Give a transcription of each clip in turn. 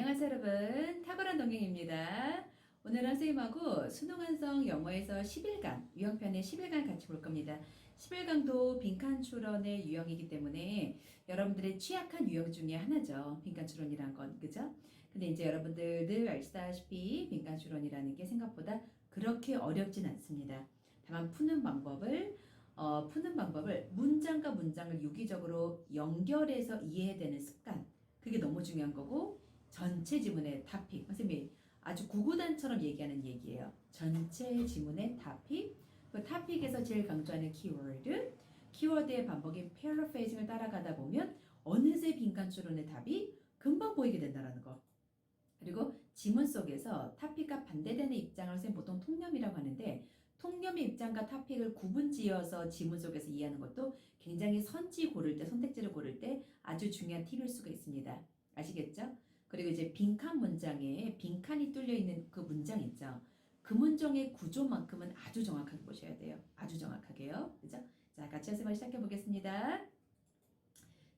안녕하세요 여러분, 탁월한 동경입니다. 오늘은 선생님하고 수능완성 영어에서 11강, 유형편의 11강 같이 볼 겁니다. 11강도 빈칸 추론의 유형이기 때문에 여러분들의 취약한 유형 중에 하나죠. 빈칸 추론이란 건, 그죠? 근데 이제 여러분들 늘 아시다시피 빈칸 추론이라는 게 생각보다 그렇게 어렵진 않습니다. 다만 푸는 방법을 문장과 문장을 유기적으로 연결해서 이해되는 습관, 그게 너무 중요한 거고, 전체 지문의 topic, 선생님이 아주 구구단처럼 얘기하는 얘기예요. 전체 지문의 topic, 그 topic에서 제일 강조하는 키워드, 키워드의 반복인 paraphrasing을 따라가다 보면 어느새 빈칸 추론의 답이 금방 보이게 된다는 거. 그리고 지문 속에서 topic과 반대되는 입장을 선생님 보통 통념이라고 하는데, 통념의 입장과 topic을 구분지어서 지문 속에서 이해하는 것도 굉장히 선택지를 고를 때 아주 중요한 팁일 수가 있습니다. 아시겠죠? 그리고 이제 빈칸 문장에 빈칸이 뚫려 있는 그 문장 있죠. 그 문장의 구조만큼은 아주 정확하게 보셔야 돼요. 아주 정확하게요. 그죠? 자, 같이 연습을 시작해 보겠습니다.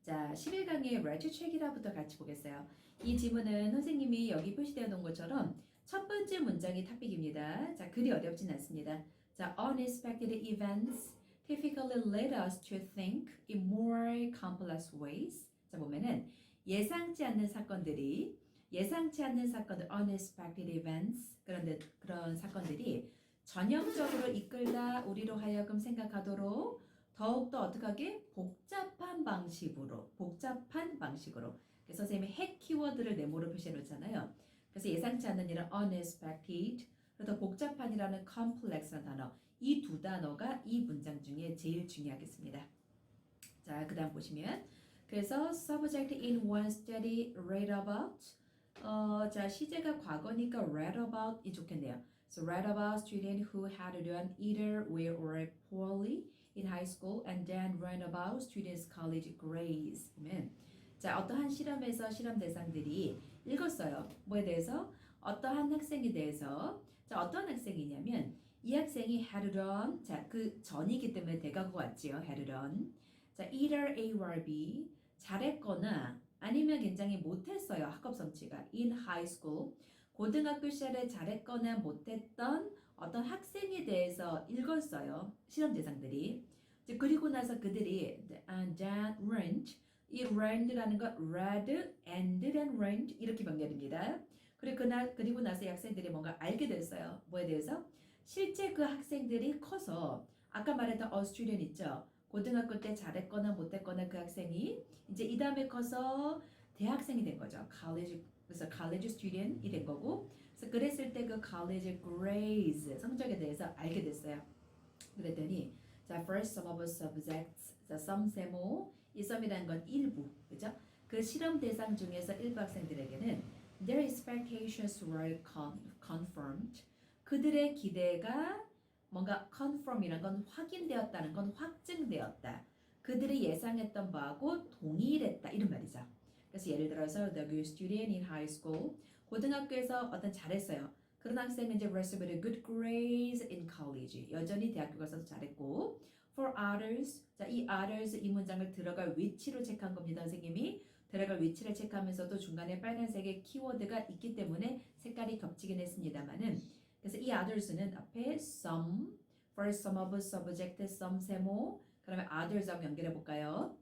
자, 11강의 Write to Check이라부터 같이 보겠어요. 이 지문은 선생님이 여기 표시되어 놓은 것처럼 첫 번째 문장이 탑픽입니다. 자, 글이 어렵진 않습니다. 자, unexpected events typically lead us to think in more complex ways. 자, 보면은 예상치 않는 사건들, unexpected events, 그런 사건들이 전형적으로 이끌다 우리로 하여금 생각하도록 더욱더 어떻게 하게? 복잡한 방식으로. 그래서 선생님이 핵 키워드를 네모로 표시해 놓잖아요. 그래서 예상치 않는 일은 unexpected, 그리고 복잡한이라는 complex라는 단어. 이 두 단어가 이 문장 중에 제일 중요하겠습니다. 자, 그 다음 보시면 그래서 subject in one study read about 자, 시제가 과거니까 read about 이 좋겠네요. So read about student who had done either well or poorly in high school and then read about students' college grades. 보면 자, 어떠한 실험에서 실험 대상들이 읽었어요. 뭐에 대해서? 어떠한 학생에 대해서. 자, 어떤 학생이냐면 이 학생이 had done, 자, 그 전이기 때문에 대가고 왔지요. had done. 자, either A or B, 잘했거나 아니면 굉장히 못했어요. 학업 성취가. in high school, 고등학교 시절에 잘했거나 못했던 어떤 학생에 대해서 읽었어요. 실험 대상들이. 그리고 나서 그들이 then learned, 이 learned라는 거 read and then learned 이렇게 병렬입니다. 그리고 나서 이 학생들이 뭔가 알게 됐어요. 뭐에 대해서? 실제 그 학생들이 커서 아까 말했던 a student 있죠. 고등학교 때 잘했거나 못했거나 그 학생이 이제 이 다음에 커서 대학생이 된 거죠. 그래서 college student이 된 거고, 그래서 그랬을 때 그 college grades 성적에 대해서 알게 됐어요. 그랬더니 자, first sum of subjects, 자, sum 세모, 이 sum이라는 건 일부, 그죠? 그 실험 대상 중에서 일부 학생들에게는 their expectations were confirmed. 그들의 기대가 뭔가 confirm이란 건 확인되었다는 건 확증되었다. 그들이 예상했던 바하고 동일했다. 이런 말이죠. 그래서 예를 들어서 the good student in high school, 고등학교에서 어떤 잘했어요. 그런 학생은 이제 received good grades in college. 여전히 대학교 가서 잘했고, for others, 자, 이 others 이 문장을 들어갈 위치로 체크한 겁니다. 선생님이 들어갈 위치를 체크하면서도 중간에 빨간색의 키워드가 있기 때문에 색깔이 겹치긴 했습니다만은, 그래서 이 others는 앞에 some, first some of subject, some 세모, 그러면 others하고 연결해 볼까요?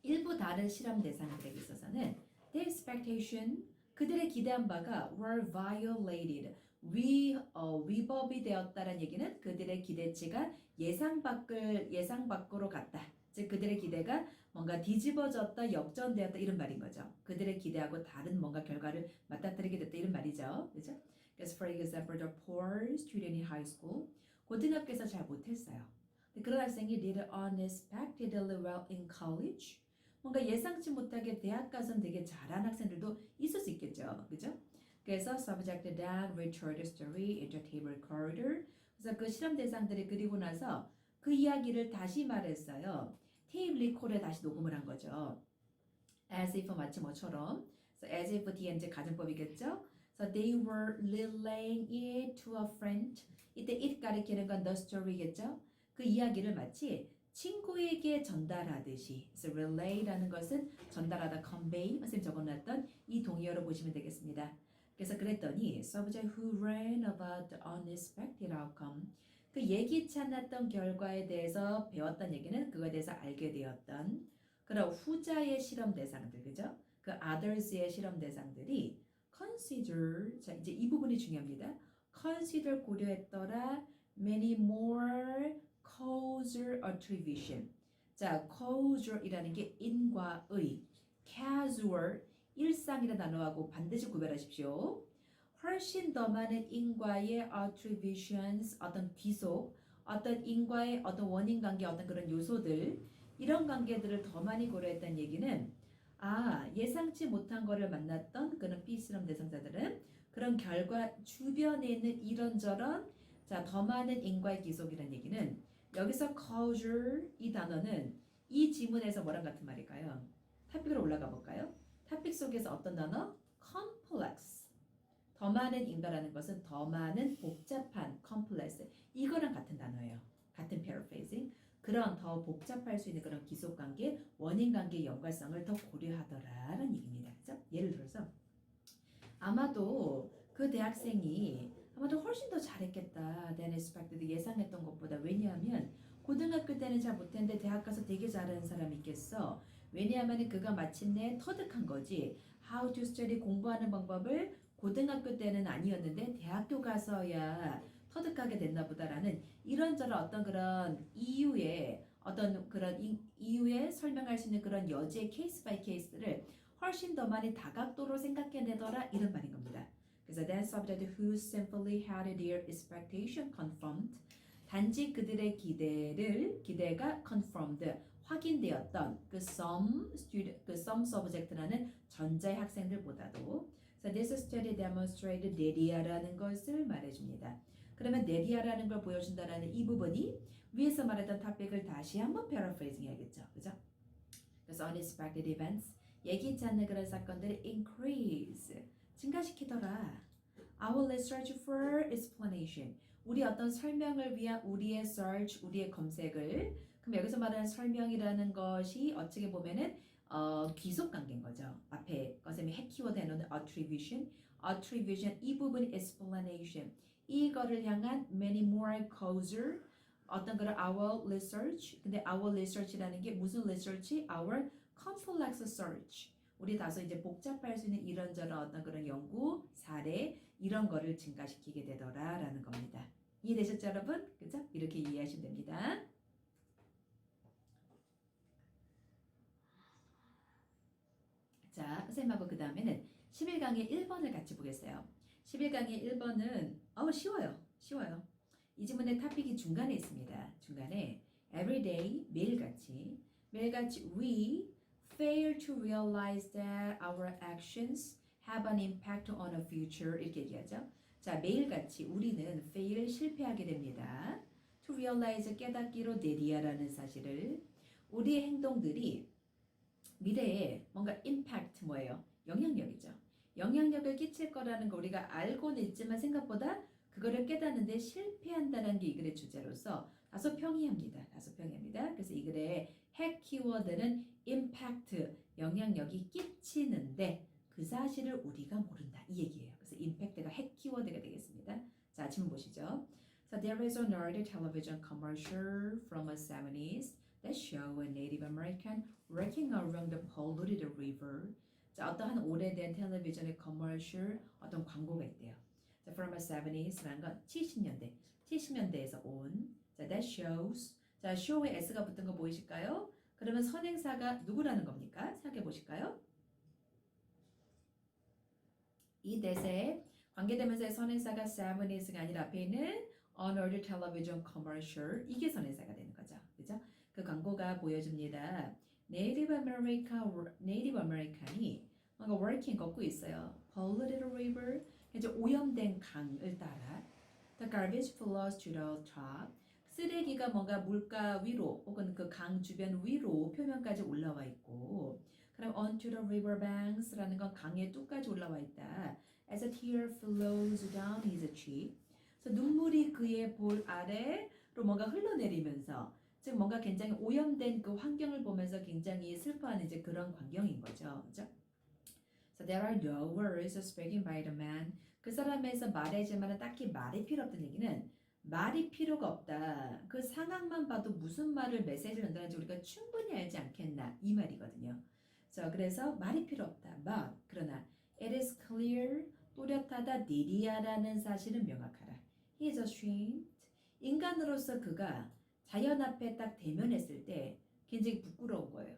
일부 다른 실험 대상들에게 있어서는 their expectation, 그들의 기대한 바가 were violated, 위법이 되었다는 얘기는 그들의 기대치가 예상 밖으로 갔다. 즉 그들의 기대가 뭔가 뒤집어졌다, 역전되었다 이런 말인 거죠. 그들의 기대하고 다른 뭔가 결과를 맞닥뜨리게 됐다 이런 말이죠. 그죠? 그래서 for example, the poor student in high school, 고등학교에서 잘 못했어요. 그런 학생이 did unexpectedly well in college. 뭔가 예상치 못하게 대학 가서는 되게 잘한 학생들도 있을 수 있겠죠. 그죠? 그래서 subject then retold the story into table recorder. 그래서 그 실험 대상들이 그리고 나서 그 이야기를 다시 말했어요. 테이블 리코더에 다시 녹음을 한 거죠. as if 마치 뭐처럼. So as if 뒤에 이제 가정법이겠죠. So they were relaying it to a friend. 이때 it 가리키는 건 the story겠죠. 그 이야기를 마치 친구에게 전달하듯이. 그래서 relay라는 것은 전달하다, convey, 선생님 적어놨던 이 동의어로 보시면 되겠습니다. 그래서 그랬더니 subject who ran about the unexpected outcome. 그 예기치 않았던 결과에 대해서 배웠던 얘기는 그거에 대해서 알게 되었던 그런 후자의 실험 대상들, 그죠? 그 others의 실험 대상들이 consider, 자 이제 이 부분이 중요합니다. consider 고려했더라 many more causal attribution. 자, causal이라는 게 인과의, casual 일상이라는 단어하고 반드시 구별하십시오. 훨씬 더 많은 인과의 attributions, 어떤 귀속, 어떤 인과의 어떤 원인 관계, 어떤 그런 요소들, 이런 관계들을 더 많이 고려했다는 얘기는 예상치 못한 거를 만났던 그런 B실험 대상자들은 그런 결과 주변에 있는 이런저런 더 많은 인과의 귀속이라는 얘기는 여기서 causal 이 단어는 이 지문에서 뭐랑 같은 말일까요? 탑픽으로 올라가 볼까요? 탑픽 속에서 어떤 단어? complex. 더 많은 인과라는 것은 더 많은 복잡한 complex. 이거랑 같은 단어예요. 같은 paraphrasing. 그런 더 복잡할 수 있는 그런 기속관계, 원인관계의 연관성을 더 고려하더라라는 얘기입니다. 그죠? 예를 들어서 아마도 그 대학생이 아마도 훨씬 더 잘했겠다. than expected. 예상했던 것보다. 왜냐하면 고등학교 때는 잘 못했는데 대학 가서 되게 잘하는 사람이 있겠어. 왜냐하면 그가 마침내 터득한 거지. How to study 공부하는 방법을 고등학교 때는 아니었는데 대학교 가서야 터득하게 됐나 보다라는 이런저런 어떤 그런 이유의 어떤 그런 이유에 설명할 수 있는 그런 여지의 케이스 바이 케이스를 훨씬 더 많이 다각도로 생각해내더라 이런 말인 겁니다. 그래서 that subject who simply had their expectation confirmed. 단지 그들의 기대가 confirmed, 확인되었던 그 some subject라는 전자의 학생들보다도 So this study demonstrated 내리아라는 것을 말해줍니다. 그러면 내리아라는 걸 보여준다라는 이 부분이 위에서 말했던 토픽을 다시 한번 paraphrasing 해야겠죠. 그죠? 그래서 unexpected events, 예기치 않는 그런 사건들을 increase, 증가시키더라. Our research for explanation, 우리 어떤 설명을 위한 우리의 search, 우리의 검색을, 그럼 여기서 말하는 설명이라는 것이 어떻게 보면은 귀속 관계인 거죠. 앞에 선생님이 핵 키워드 해놓은 attribution 이 부분이 explanation 이거를 향한 many more causal 어떤 거를 our research 근데 our research라는 게 무슨 research? our complex search 우리 다소 이제 복잡할 수 있는 이런저런 어떤 그런 연구 사례 이런 거를 증가시키게 되더라라는 겁니다. 이해되셨죠 여러분? 그죠? 이렇게 이해하시면 됩니다. 자, 선생님하고 그 다음에는 11강의 1번을 같이 보겠어요. 11강의 1번은 쉬워요. 이 지문의 토픽이 중간에 있습니다. 중간에 everyday, 매일같이 we fail to realize that our actions have an impact on the future 이렇게 얘기하죠. 자, 매일같이 우리는 fail, 실패하게 됩니다. to realize, 깨닫기로 내리아라는 사실을 우리의 행동들이 미래에 뭔가 impact 뭐예요? 영향력이죠. 영향력을 끼칠 거라는 거 우리가 알고는 있지만 생각보다 그거를 깨닫는데 실패한다는 게 이 글의 주제로서 다소 평이합니다. 그래서 이 글의 핵 키워드는 impact, 영향력이 끼치는데 그 사실을 우리가 모른다. 이 얘기예요. 그래서 impact가 핵 키워드가 되겠습니다. 자, 지금 보시죠. So there is an early television commercial from the 70s that show a Native American working along the polluted river. 자, 어떠한 오래된 텔레비전의 커머셜 어떤 광고가 있대요. 자, from the 70s라는 건 70년대에서 온. 자, that shows. 자, show에 s가 붙은 거 보이실까요? 그러면 선행사가 누구라는 겁니까? 생각해 보실까요? 이 대세에 관계대명사의 선행사가 70s가 아니라 앞에 있는 an early television commercial 이게 선행사가 되는 거죠. 그죠? 그 광고가 보여줍니다. Native American이 뭔가 working 걷고 있어요. Polluted river, 이제 오염된 강을 따라. The garbage flows to the top. 쓰레기가 뭔가 물가 위로 혹은 그 강 주변 위로 표면까지 올라와 있고. 그럼 onto the river banks라는 건 강의 뚝까지 올라와 있다. As a tear flows down his cheek. 그래서 눈물이 그의 볼 아래로 뭔가 흘러내리면서 즉 뭔가 굉장히 오염된 그 환경을 보면서 굉장히 슬퍼하는 이제 그런 광경인 거죠. 그죠? So there are no words spoken by the man. 그 사람에서 말하지만 딱히 말이 필요 없다는 얘기는 말이 필요가 없다. 그 상황만 봐도 무슨 말을 메시지를 전달하는지 우리가 충분히 알지 않겠나 이 말이거든요. So 그래서 말이 필요 없다. But 그러나 it is clear 또렷하다 니리아라는 사실은 명확하라. He is ashamed. 인간으로서 그가 자연 앞에 딱 대면했을 때 굉장히 부끄러운 거예요.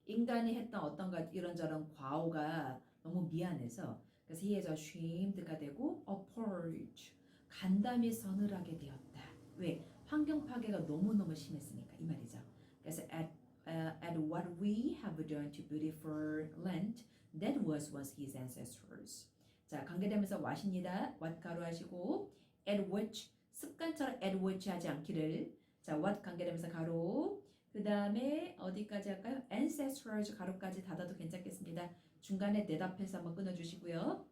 인간이 했던 어떤가 이런저런 과오가 너무 미안해서 그래서 he is ashamed가 되고 appalled 간담이 서늘하게 되었다. 왜? 환경 파괴가 너무너무 심했으니까 이 말이죠. 그래서 at what we have done to beautiful land that was his ancestors. 자, 관계되면서 what입니다. what 가로하시고 at which 습관처럼 at which 하지 않기를 자, what 관계되면서 가로 그 다음에 어디까지 할까요? ancestors 가로까지 닫아도 괜찮겠습니다. 중간에 대답해서 한번 끊어주시고요.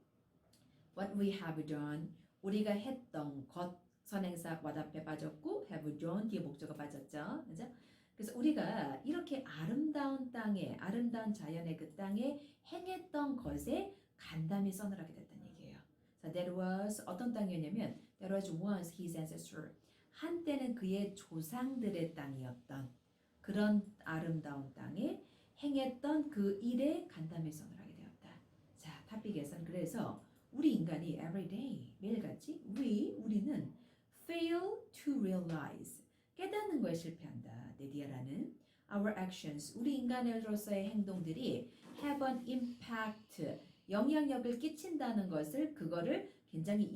What we have done 우리가 했던 것 선행사 what 앞에 빠졌고 have done 뒤에 목적어 빠졌죠. 그죠? 그래서 우리가 이렇게 아름다운 땅에 아름다운 자연의 그 땅에 행했던 것에 간담이 서늘하게 됐다는 얘기예요. So that was 어떤 땅이었냐면 that was once his ancestor 한때는 그의 조상들의 땅이었던 그런 아름다운 땅에 행했던 그 일에 간담이 서늘하게 되었다. 자, 탑픽에서는 그래서 우리 인간이 everyday 매일같이 우리는 fail to realize 깨닫는 거에 실패한다. 네디아라는 our actions 우리 인간으로서의 행동들이 have an impact 영향력을 끼친다는 것을 그거를 굉장히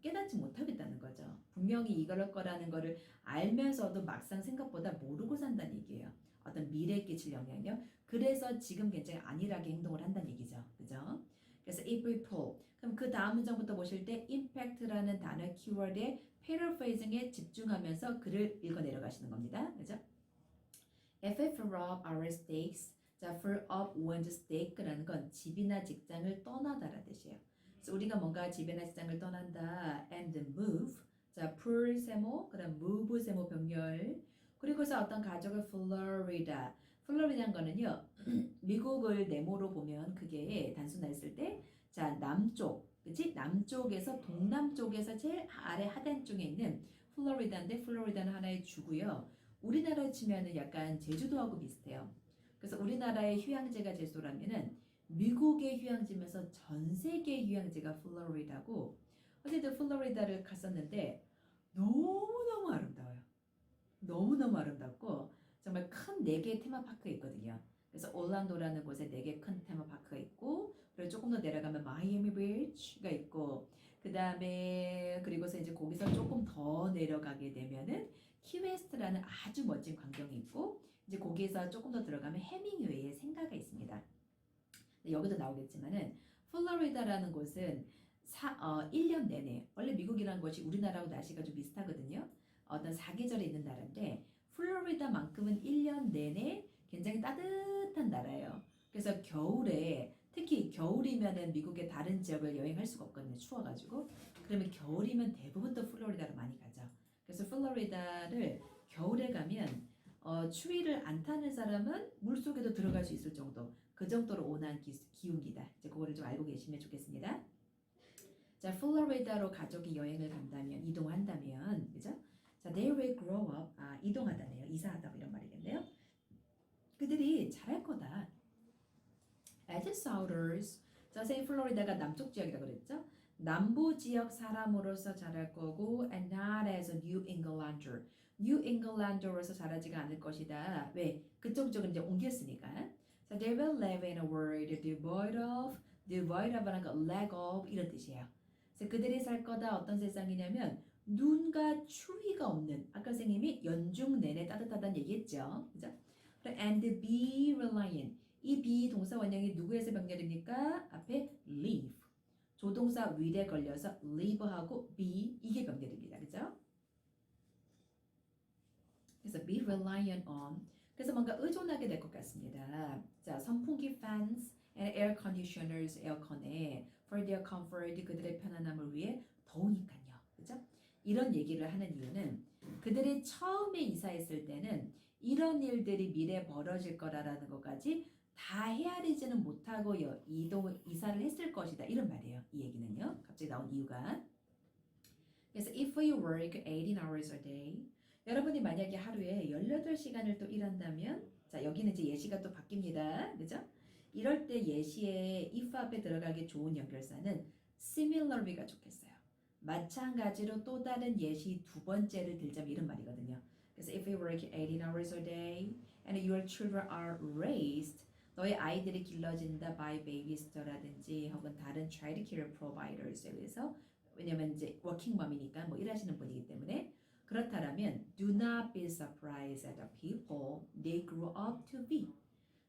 깨닫지 못하겠다는 거죠. 분명히 이럴 거라는 거를 알면서도 막상 생각보다 모르고 산다는 얘기예요. 어떤 미래에 끼칠 영향력. 그래서 지금 굉장히 안일하게 행동을 한다는 얘기죠. 그죠? 그래서 if we pull 그럼 그 다음 문장부터 보실 때 impact라는 단어 키워드의 paraphrasing에 집중하면서 글을 읽어 내려가시는 겁니다. 그죠? If we throw up our stakes 자, throw up one's stake라는 건 집이나 직장을 떠나다라는 뜻이에요. 그래서 우리가 뭔가 집이나 직장을 떠난다 and move 자, pull 세모 그다음 move 세모 병렬 그리고서 어떤 가족을 플로리다는 거는요 미국을 네모로 보면 그게 단순화했을 때 자 남쪽 그치 남쪽에서 동남쪽에서 제일 아래 하단 쪽에 있는 플로리다인데 플로리다는 하나의 주고요 우리나라로 치면은 약간 제주도하고 비슷해요. 그래서 우리나라의 휴양지가 제주도라면은 미국의 휴양지면서 전 세계 휴양지가 플로리다고 어쨌든 플로리다를 갔었는데 너무너무 아름다워요. 너무너무 아름답고 정말 큰 4개의 테마파크가 있거든요. 그래서 올란도라는 곳에 4개 큰 테마파크가 있고 그리고 조금 더 내려가면 마이애미 비치가 있고 그 다음에 그리고서 이제 거기서 조금 더 내려가게 되면은 키웨스트라는 아주 멋진 광경이 있고 이제 거기에서 조금 더 들어가면 해밍웨이의 생가가 있습니다. 여기도 나오겠지만은 플로리다라는 곳은 1년 내내 원래 미국이라는 곳이 우리나라하고 날씨가 좀 비슷하거든요. 어떤 사계절이 있는 나라인데 플로리다만큼은 1년 내내 굉장히 따뜻한 나라예요. 그래서 겨울에 특히 겨울이면은 미국의 다른 지역을 여행할 수가 없거든요. 추워가지고 그러면 겨울이면 대부분 또 플로리다로 많이 가죠. 그래서 플로리다를 겨울에 가면 추위를 안 타는 사람은 물속에도 들어갈 수 있을 정도 그 정도로 온화한 기후입니다. 이제 그거를 좀 알고 계시면 좋겠습니다. 자, 플로리다로 가족이 여행을 간다면 이동한다면 그죠? 자, they will grow up 이동하다네요. 이사하다 이런 말이겠네요. 그들이 잘할 거다. As southers 자, 선생님 플로리다가 남쪽 지역이라고 그랬죠? 남부 지역 사람으로서 자랄 거고 and not as a New Englander. New Englander로서 자라지가 않을 것이다. 왜? 그쪽 쪽은 이제 옮겼으니까. So they will live in a world devoid of 하는 거 lack of 이런 뜻이에요. 그래서 그들이 살 거다 어떤 세상이냐면 눈과 추위가 없는 아까 선생님이 연중 내내 따뜻하다는 얘기했죠. 그죠? And be reliant 이 be 동사 원형이 누구에서 병렬입니까? 앞에 live 조동사 will에 걸려서 live하고 be 이게 병렬입니다. 그죠? 그래서 be reliant on 그래서 뭔가 의존하게 될 것 같습니다. 자, 선풍기 fans and air conditioners 에어컨에 for their comfort 그들의 편안함을 위해 더우니까요. 그죠? 이런 얘기를 하는 이유는 그들이 처음에 이사했을 때는 이런 일들이 미래에 벌어질 거라는 것까지 다 헤아리지는 못하고 이사를 했을 것이다. 이런 말이에요. 이 얘기는요. 갑자기 나온 이유가. 그래서 if we work 18 hours a day 여러분이 만약에 하루에 18시간을 또 일한다면 자 여기는 이제 예시가 또 바뀝니다. 그죠? 이럴 때 예시에 if 앞에 들어가기 좋은 연결사는 similarly가 좋겠어요. 마찬가지로 또 다른 예시 두 번째를 들자면 이런 말이거든요. 그래서 if you work 18 hours a day and your children are raised 너의 아이들이 길러진다 by babysitter라든지 혹은 다른 child care providers에 의해서 왜냐면 이제 워킹 맘이니까 뭐 일하시는 분이기 때문에 그렇다면 do not be surprised at the people they grew up to be.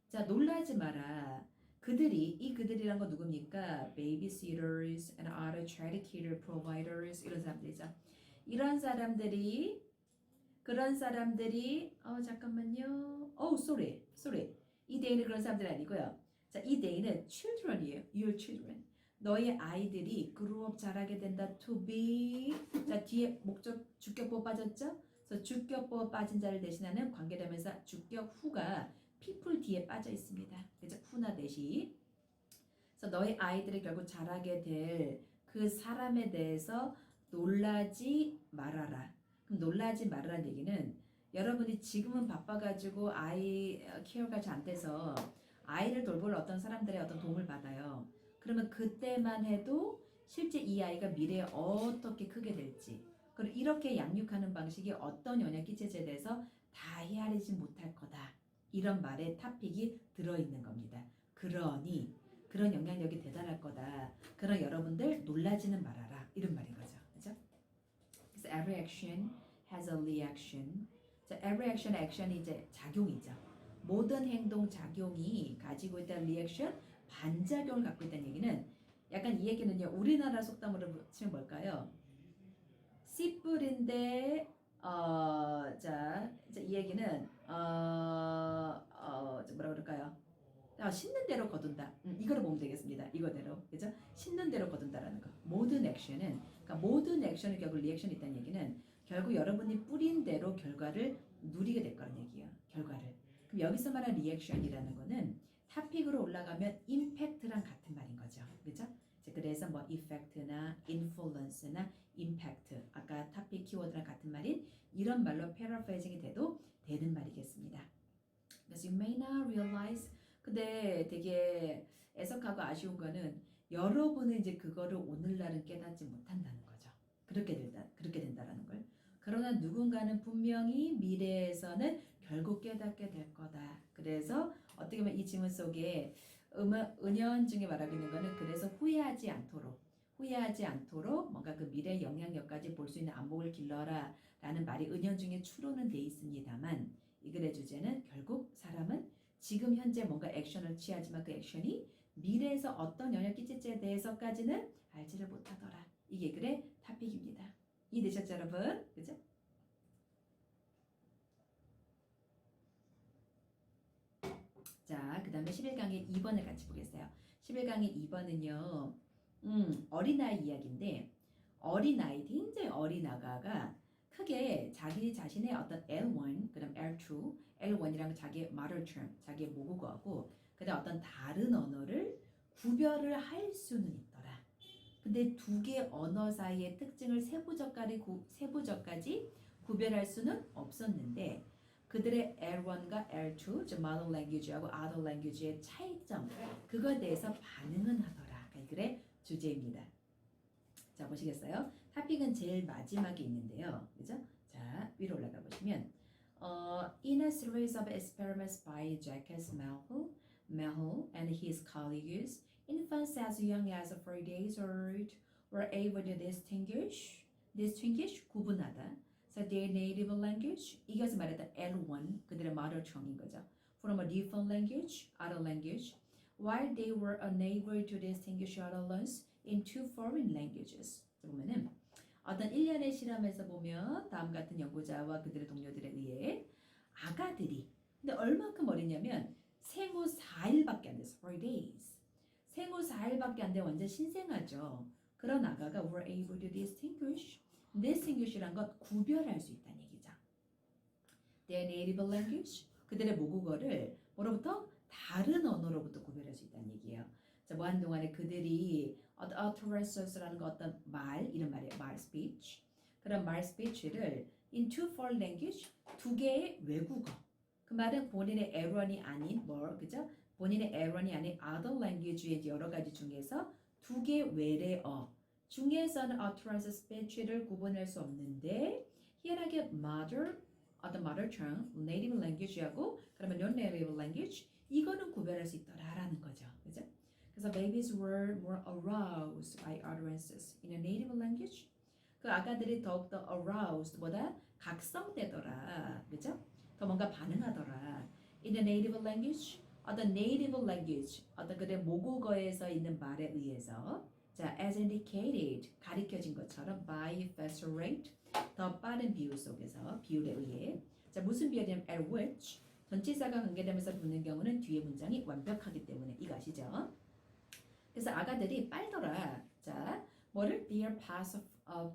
자 놀라지 마라. 이 그들이란 거 누굽니까? Babysitters and other child care providers 이런 사람들이죠. 이런 사람들이 잠깐만요. sorry. 이 day는 그런 사람들이 아니고요. 자, 이 day는 children이에요. Your children. 너의 아이들이 grow up 자라게 된다. To be. 자, 뒤에 목적 주격보호 빠졌죠? 그래서 주격보호 빠진 자를 대신하는 관계대명사 주격 후가 people 뒤에 빠져 있습니다. 그죠? 후나 대시. 그래서 너의 아이들이 결국 자라게 될 그 사람에 대해서 놀라지 말아라. 그럼 놀라지 말라는 얘기는 여러분이 지금은 바빠가지고 아이 케어가 잘 안 돼서 아이를 돌볼 어떤 사람들의 어떤 도움을 받아요. 그러면 그때만 해도 실제 이 아이가 미래에 어떻게 크게 될지 그리고 이렇게 양육하는 방식이 어떤 영향 끼칠지에 대해서 다 헤아리지 못할 거다. 이런 말에 토픽이 들어있는 겁니다. 그러니 그런 영향력이 대단할 거다. 그런 여러분들 놀라지는 말아라. 이런 말인 거죠. 그죠? 그래서 every action has a reaction. 자, every action, action이 이제 작용이죠. 모든 행동 작용이 가지고 있다는 리액션, 반작용을 갖고 있다는 얘기는 약간 이 얘기는요. 우리나라 속담으로 치면 뭘까요? 씨뿔인데 이 얘기는 뭐라 그럴까요? 신는 대로 거둔다. 이거를 보면 되겠습니다. 이거대로. 그죠? 신는 대로 거둔다라는 거. 모든 액션은 그러니까 모든 액션은 결국 리액션이 있다는 얘기는 결국 여러분이 뿌린 대로 결과를 누리게 될 거라는 얘기예요. 결과를. 그럼 여기서 말한 리액션이라는 거는 토픽으로 올라가면 임팩트랑 같은 말인 거죠. 그죠? 그래서 뭐 effect나 influence나 impact 아까 토픽 키워드랑 같은 말인 이런 말로 paraphrasing이 돼도 되는 말이겠습니다. 그래서 you may not realize 근데 되게 애석하고 아쉬운 거는 여러분은 이제 그거를 오늘날은 깨닫지 못한다는 거죠. 그렇게 된다라는 걸. 그러나 누군가는 분명히 미래에서는 결국 깨닫게 될 거다. 그래서 어떻게 보면 이 지문 속에 은연중에 말하고 있는 거는 그래서 후회하지 않도록 뭔가 그 미래의 영향력까지 볼 수 있는 안목을 길러라 라는 말이 은연중에 추론은 돼 있습니다만 이 글의 주제는 결국 사람은 지금 현재 뭔가 액션을 취하지만 그 액션이 미래에서 어떤 영향을 끼칠지에 대해서까지는 알지를 못하더라. 이게 글의 토픽입니다. 이해되셨죠 여러분? 그죠? 자, 그 다음에 11강의 2번을 같이 보겠어요. 11강의 2번은요. 어린아이 이야기인데 어린아이, 굉장히 어린 아가가 크게 자기 자신의 어떤 L1, 그 다음 L2, L1이랑 자기의 mother tongue, 자기의 모국어하고 그 다음 어떤 다른 언어를 구별을 할 수는 있더라. 근데 두 개 언어 사이의 특징을 세부적까지 구별할 수는 없었는데 그들의 L1과 L2, 즉 mother language하고 other language의 차이점, 그거에 대해서 반응은 하더라. 이 글의 주제입니다. 자, 보시겠어요? 토픽은 제일 마지막에 있는데요. 그죠? 자, 위로 올라가 보시면 In a series of experiments by Jacques Melhul and his colleagues, infants as young as 4 days old were able to distinguish, 구분하다. So their native language, 이것을 말했던 L1, 그들의 mother tongue인 거죠. From a different language, other language, while they were unable to distinguish other learns in two foreign languages. 보면은 어떤 1년의 실험에서 보면 다음 같은 연구자와 그들의 동료들에 의해 아가들이 근데 얼마큼 어리냐면 생후 4일밖에 안 돼서 4 days. 생후 4일밖에 안 돼 완전 신생아죠. 그런 아가가 were able to distinguish란 건 구별할 수 있다는 얘기죠. their native language. 그들의 모국어를 뭐로부터? 다른 언어로부터 구별할 수 있다는 얘기예요. 자, 뭐 한동안에 그들이 utterances,라는 거 어떤 말, 이런 말이에요. 말 speech. 그런 말 speech를 in two foreign language, 두 개의 외국어. 그 말은 본인의 애런이 아닌 그죠? 본인의 애런이 아닌 other language의 여러 가지 중에서 두 개 외래어 중에서는 utterance speech를 구분할 수 없는데 희한하게 mother, 어떤 mother tongue, native language하고 그러면 non-native language 이거는 구별할 수 있더라라는 거죠. 그죠? 그래서 babies were more aroused by utterances in a native language. 그 아가들이 더욱더 aroused 보다 각성되더라. 그죠? 더 뭔가 반응하더라. In a native language, 어떤 native language, 어떤 그들의 모국어에서 있는 말에 의해서 자, as indicated, 가리켜진 것처럼 by faster rate, 더 빠른 비율 속에서, 비율에 의해 자, 무슨 비율이냐면 at which, 전치사가 관계되면서 붙는 경우는 뒤에 문장이 완벽하기 때문에 이거 아시죠? 그래서 아가들이 빨더라. 자, 뭐를? Their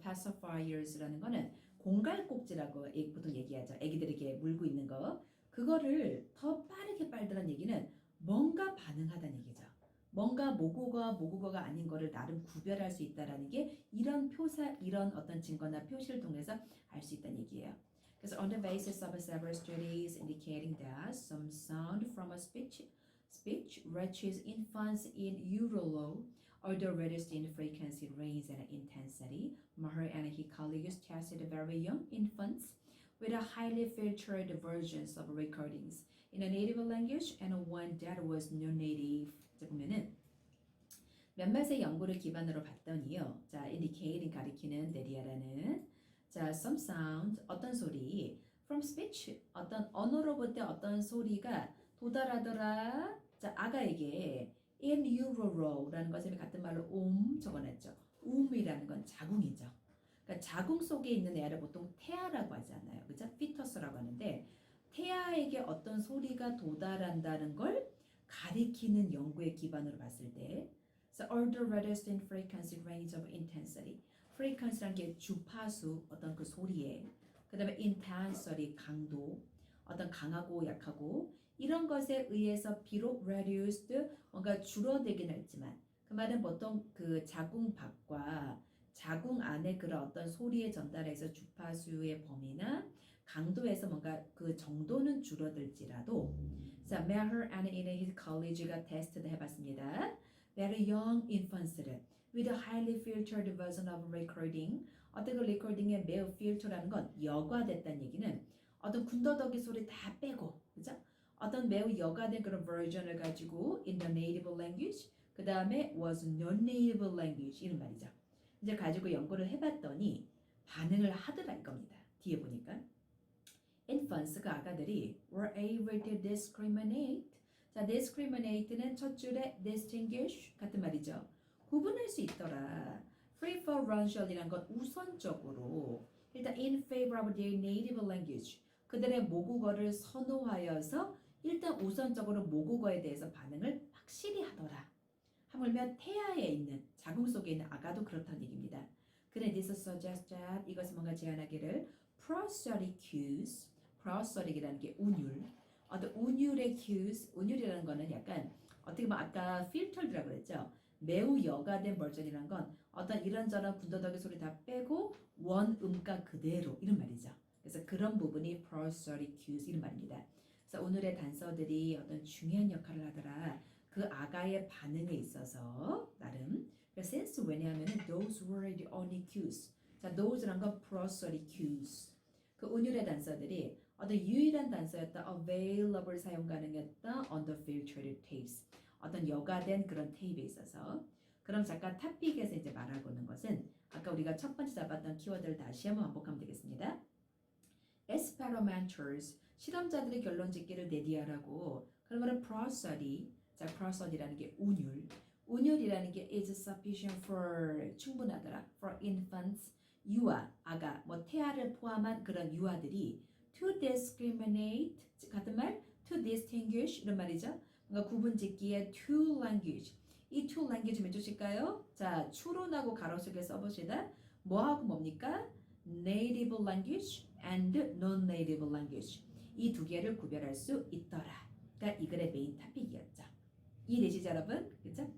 pacifiers라는 거는 공갈꼭지라고 보통 얘기하죠. 애기들에게 물고 있는 거. 그거를 더 빠르게 빨더란 얘기는 뭔가 반응하다는 얘기죠. 뭔가 모국어가 아닌 거를 나름 구별할 수 있다라는 게 이런 이런 어떤 증거나 표시를 통해서 알 수 있다는 얘기예요. 그래서 on the basis of several studies indicating that some sound from a speech reaches infants in utero, although reduced in frequency, range, and intensity. Maher and his colleagues tested very young infants with a highly filtered versions of recordings in a native language and one that was non-native. 자, 보면은 몇몇의 연구를 기반으로 봤더니요. 자, indicating 가리키는 내리아라는 자, some sound 어떤 소리 from speech 어떤 언어로부터 어떤 소리가 도달하더라. 자, 아가에게 in utero라는 것에 같은 말로 적어놨죠. 이라는 건 자궁이죠. 그러니까 자궁 속에 있는 애를 보통 태아라고 하잖아요. 그죠? 피터스라고 하는데 태아에게 어떤 소리가 도달한다는 걸 가리키는 연구의 기반으로 봤을 때 so order reduced in frequency range of intensity. frequency라는 게 주파수 어떤 그 소리에 그 다음에 intensity 강도 어떤 강하고 약하고 이런 것에 의해서 비록 reduced 뭔가 줄어들긴 했지만 그 말은 보통 그 자궁 밖과 자궁 안에 그런 어떤 소리에 전달해서 주파수의 범위나 강도에서 뭔가 그 정도는 줄어들지라도 자, Maher and in his colleague가 테스트를 해봤습니다. Very young infants를 with a highly filtered version of recording 어떤 그 리코딩에 매우 필터라는 건 여과됐다는 얘기는 어떤 군더더기 소리 다 빼고 그죠? 어떤 매우 여과된 그런 버전을 가지고 in the native language 그 다음에 was non-native language 이런 말이죠. 이제 가지고 연구를 해봤더니 반응을 하더라 이겁니다. 뒤에 보니까 infants 그 아가들이 were able to discriminate 자 discriminate는 첫 줄에 distinguish 같은 말이죠. 구분할 수 있더라. preferential이란 건 우선적으로 일단 in favor of their native language 그들의 모국어를 선호하여서 일단 우선적으로 모국어에 대해서 반응을 확실히 하더라. 하물며 태아에 있는 자궁 속에 있는 아가도 그렇다는 얘기입니다. 그는 this suggests that 이것은 뭔가 제안하기를 prosodic cues, prosodic이라는 게 운율, 어떤 운율의 cues, 운율이라는 거는 약간 어떻게 보면 아까 filtered라고 그랬죠. 매우 여과된 버전이라는 건 어떤 이런저런 군더더기 소리 다 빼고 원음가 그대로 이런 말이죠. 그래서 그런 부분이 prosodic cues 이런 말입니다. 그래서 오늘의 단서들이 어떤 중요한 역할을 하더라. 그 아가의 반응에 있어서 나름 since 왜냐하면 those were the only cues. 자, those란 건 prosodic cues. 그 운율의 단서들이 어떤 유일한 단서였다. available 사용 가능했다. on the filtered tapes. 어떤 여과된 그런 테이프에 있어서. 그럼 잠깐 탑픽에서 이제 말하고 있는 것은 아까 우리가 첫 번째 잡았던 키워드를 다시 한번 반복하면 되겠습니다. experimenters 실험자들의 결론 짓기를 내디하라고 그러면 prosody 자 prosody라는 게 운율이라는 게 is sufficient for 충분하더라 for infants 유아 아가 뭐 태아를 포함한 그런 유아들이 to discriminate 같은 말 to distinguish 이런 말이죠. 뭔가 구분짓기에 to language 이 to language 몇 줄일까요? 자 추론하고 가로 속에 써보시다 뭐하고 뭡니까? native language and non-native language 이 두 개를 구별할 수 있더라. 그러니까 이 글의 메인 토픽이었죠. 이해되시죠, 여러분? 그죠?